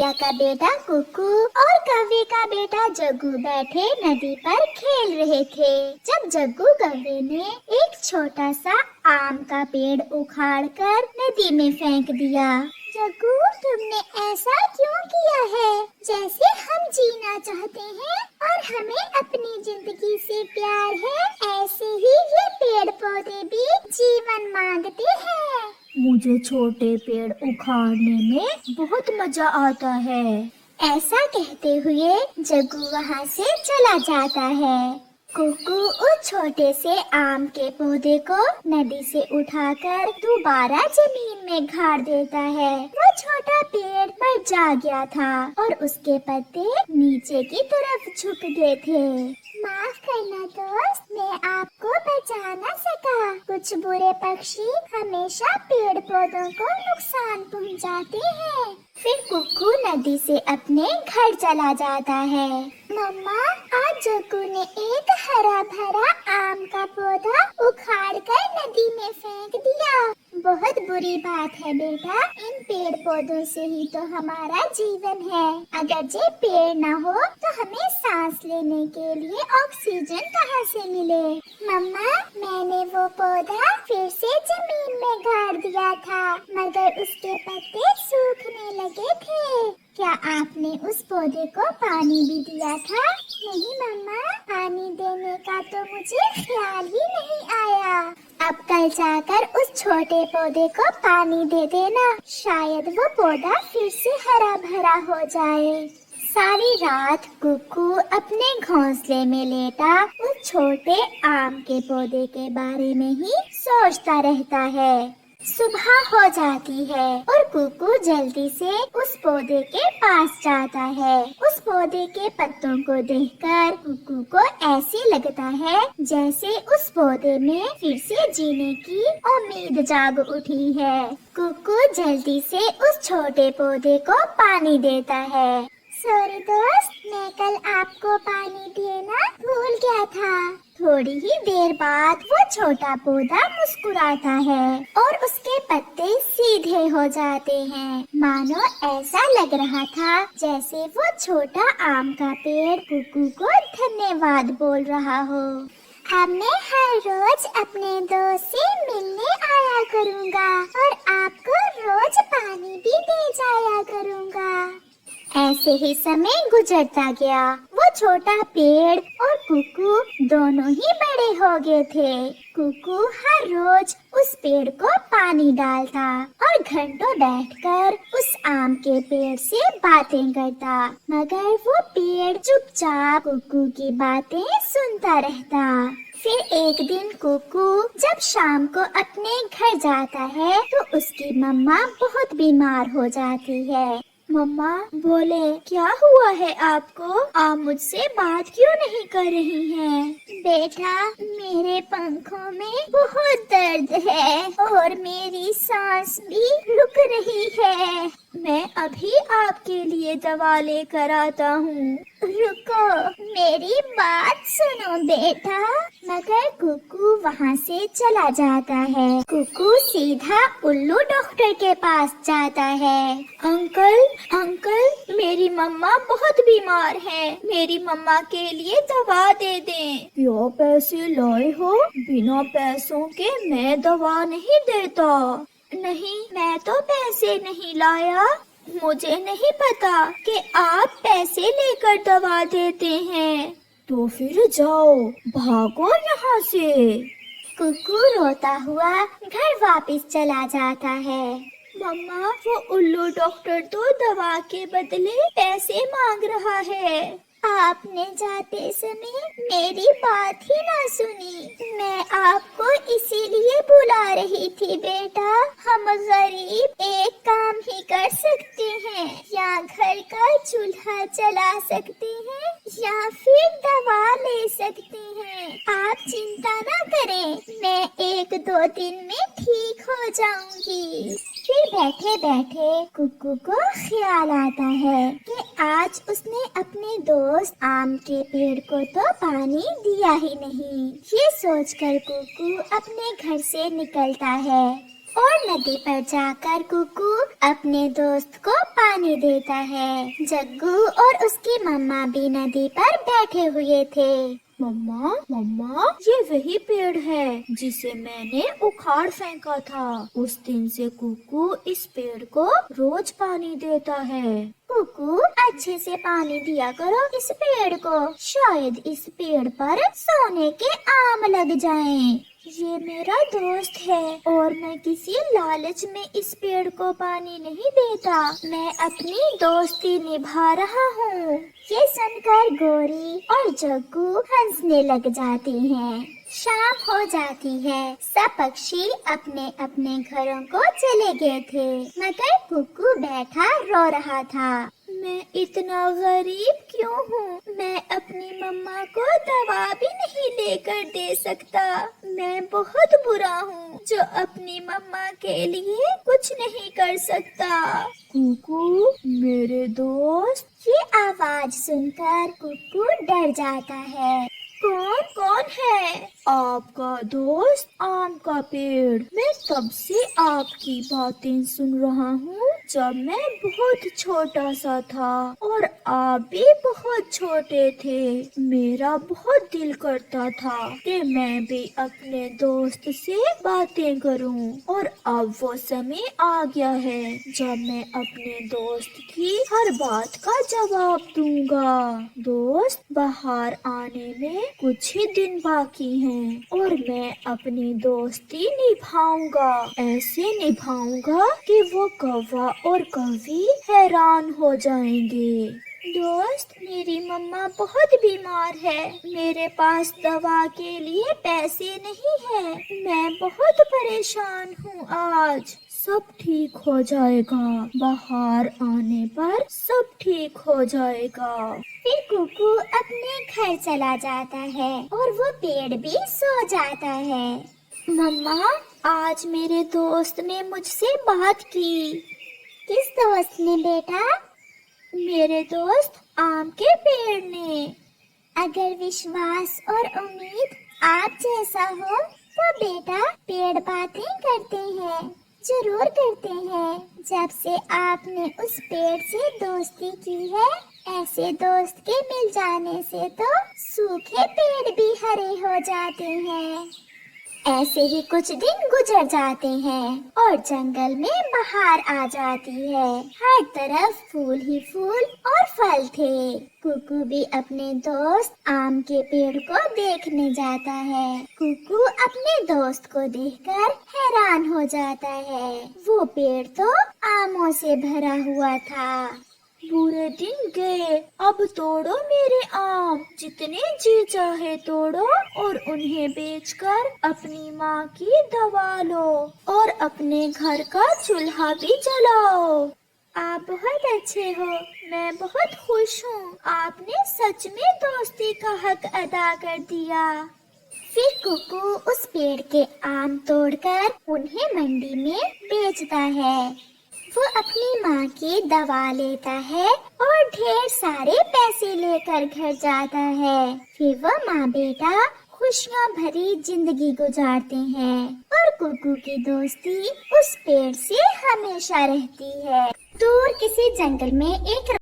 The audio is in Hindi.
कौआ का बेटा कुकू और कौवे का बेटा जग्गू बैठे नदी पर खेल रहे थे। जब जग्गू कौवे ने एक छोटा सा आम का पेड़ उखाड़कर नदी में फेंक दिया। जग्गू, तुमने ऐसा क्यों किया है? जैसे हम जीना चाहते हैं और हमें अपनी जिंदगी से प्यार है, ऐसे ही ये पेड़ पौधे भी जीवन मांगते हैं। मुझे छोटे पेड़ उखाड़ने में बहुत मजा आता है। ऐसा कहते हुए जग्गू वहाँ से चला जाता है। कुकू उस छोटे से आम के पौधे को नदी से उठाकर दोबारा जमीन में गाड़ देता है। वो छोटा पेड़ मर जा गया था और उसके पत्ते नीचे की तरफ झुक गए थे। माफ करना दोस्त, मैं आपको बचा न सका। कुछ बुरे पक्षी हमेशा पेड़ पौधों को नुकसान पहुंचाते हैं। फिर कुक्कू नदी से अपने घर चला जाता है। मम्मा, आज जग्गू ने एक हरा भरा आम का पौधा उखाड़कर नदी में फेंक दिया। बहुत बुरी बात है बेटा, इन पेड़ पौधों से ही तो हमारा जीवन है। अगर ये पेड़ न हो तो हमें सांस लेने के लिए ऑक्सीजन कहाँ से मिले? मम्मा, मैंने वो पौधा फिर से जमीन में गाड़ दिया था, मगर उसके पत्ते सूखने लगे थे। क्या आपने उस पौधे को पानी भी दिया था? नहीं मम्मा, पानी देने का तो मुझे ख्याल ही नहीं आया। अब कल जाकर उस छोटे पौधे को पानी दे देना, शायद वो पौधा फिर से हरा भरा हो जाए। सारी रात कुक्कू अपने घोंसले में लेटा उस छोटे आम के पौधे के बारे में ही सोचता रहता है। सुबह हो जाती है और कुक्कू जल्दी से उस पौधे के पास जाता है। उस पौधे के पत्तों को देखकर कुक्कू को ऐसे लगता है जैसे उस पौधे में फिर से जीने की उम्मीद जाग उठी है। कुक्कू जल्दी से उस छोटे पौधे को पानी देता है। सॉरी दोस्त, मैं कल आपको पानी देना भूल गया था। थोड़ी ही देर बाद वो छोटा पौधा मुस्कुराता है और उसके पत्ते सीधे हो जाते हैं, मानो ऐसा लग रहा था जैसे वो छोटा आम का पेड़ कुक्कू को धन्यवाद बोल रहा हो। अब मैं हर रोज अपने दोस्त से मिलने आया करूँगा और आपको रोज पानी भी दे जाया करूँगा। ऐसे ही समय गुजरता गया। वो छोटा पेड़ और कुक्कू दोनों ही बड़े हो गए थे। कुक्कू हर रोज उस पेड़ को पानी डालता और घंटों बैठकर उस आम के पेड़ से बातें करता, मगर वो पेड़ चुपचाप कुक्कू की बातें सुनता रहता। फिर एक दिन कुक्कू जब शाम को अपने घर जाता है तो उसकी मम्मा बहुत बीमार हो जाती है। मम्मा बोले, क्या हुआ है आपको? आप मुझसे बात क्यों नहीं कर रही हैं? बेटा, मेरे पंखों में बहुत दर्द है और मेरी सांस भी रुक रही है। मैं अभी आपके लिए दवा लेकर आता हूँ। रुको, मेरी बात सुनो बेटा। मगर कुक्कू वहाँ से चला जाता है। कुक्कू सीधा उल्लू डॉक्टर के पास जाता है। अंकल, मेरी मम्मा बहुत बीमार है, मेरी मम्मा के लिए दवा दे दें। क्या पैसे लाए हो? बिना पैसों के मैं दवा नहीं देता। नहीं, मैं तो पैसे नहीं लाया। मुझे नहीं पता कि आप पैसे लेकर दवा देते हैं। तो फिर जाओ, भागो यहाँ से। कुक्कू रोता हुआ घर वापस चला जाता है। मम्मा, वो उल्लू डॉक्टर तो दवा के बदले पैसे मांग रहा है। आपने जाते समय मेरी बात ही ना सुनी। मैं आपको इसीलिए बुला रही थी बेटा। हम गरीब एक काम ही कर सकते हैं, या घर का चूल्हा जला सकते हैं या फिर दवा ले सकते हैं। आप चिंता ना करें, मैं 1-2 दिन में ठीक हो जाऊंगी। फिर बैठे बैठे कुक्कू को ख्याल आता है कि आज उसने अपने दोस्त आम के पेड़ को तो पानी दिया ही नहीं। ये सोचकर कुक्कू अपने घर से निकलता है। और नदी पर जाकर कुकू अपने दोस्त को पानी देता है। जग्गू और उसकी मम्मा भी नदी पर बैठे हुए थे। मम्मा मम्मा, ये वही पेड़ है जिसे मैंने उखाड़ फेंका था। उस दिन से कुकू इस पेड़ को रोज पानी देता है। कुकू, अच्छे से पानी दिया करो इस पेड़ को, शायद इस पेड़ पर सोने के आम लग जाएं। ये मेरा दोस्त है और मैं किसी लालच में इस पेड़ को पानी नहीं देता। मैं अपनी दोस्ती निभा रहा हूँ। ये सुनकर गोरी और जग्गू हंसने लग जाती हैं। शाम हो जाती है। सब पक्षी अपने अपने घरों को चले गए थे, मगर कुकू बैठा रो रहा था। मैं इतना गरीब क्यों हूँ? मैं अपनी मम्मा को दवा भी नहीं लेकर दे सकता। मैं बहुत बुरा हूँ जो अपनी मम्मा के लिए कुछ नहीं कर सकता। कुकू, मेरे दोस्त। ये आवाज सुनकर कुकू डर जाता है। कौन कौन है? आपका दोस्त आम का पेड़। मैं तब से आपकी बातें सुन रहा हूँ जब मैं बहुत छोटा सा था और आप भी बहुत छोटे थे। मेरा बहुत दिल करता था कि मैं भी अपने दोस्त से बातें करूँ और अब वो समय आ गया है जब मैं अपने दोस्त की हर बात का जवाब दूंगा। दोस्त, बाहर आने में कुछ ही दिन बाकी हैं और मैं अपनी दोस्ती निभाऊंगा। ऐसे निभाऊंगा कि वो कौवा और कौवी हैरान हो जाएंगे। दोस्त, मेरी मम्मा बहुत बीमार है। मेरे पास दवा के लिए पैसे नहीं है। मैं बहुत परेशान हूँ आज। सब ठीक हो जाएगा। बाहर आने पर सब ठीक हो जाएगा। फिर कुकू अपने घर चला जाता है और वो पेड़ भी सो जाता है। मम्मा, आज मेरे दोस्त ने मुझसे बात की। किस दोस्त ने बेटा? मेरे दोस्त आम के पेड़ ने। अगर विश्वास और उम्मीद आप जैसा हो तो बेटा पेड़ बातें करते हैं, जरूर करते हैं। जब से आपने उस पेड़ से दोस्ती की है, ऐसे दोस्त के मिल जाने से तो सूखे पेड़ भी हरे हो जाते हैं। ऐसे ही कुछ दिन गुजर जाते हैं और जंगल में बहार आ जाती है। हर तरफ फूल ही फूल और फल थे। कुकू भी अपने दोस्त आम के पेड़ को देखने जाता है। कुकू अपने दोस्त को देखकर हैरान हो जाता है। वो पेड़ तो आमों से भरा हुआ था। बुरे दिन गए, अब तोड़ो मेरे आम। जितने जी चाहे तोड़ो और उन्हें बेचकर अपनी माँ की दवा लो और अपने घर का चूल्हा भी जलाओ। आप बहुत अच्छे हो, मैं बहुत खुश हूँ। आपने सच में दोस्ती का हक अदा कर दिया। फिर कुकू उस पेड़ के आम तोड़कर उन्हें मंडी में बेचता है। वो अपनी माँ की दवा लेता है और ढेर सारे पैसे लेकर घर जाता है। फिर वो माँ बेटा खुशियाँ भरी जिंदगी गुजारते हैं और कुकू की दोस्ती उस पेड़ से हमेशा रहती है। दूर किसी जंगल में एक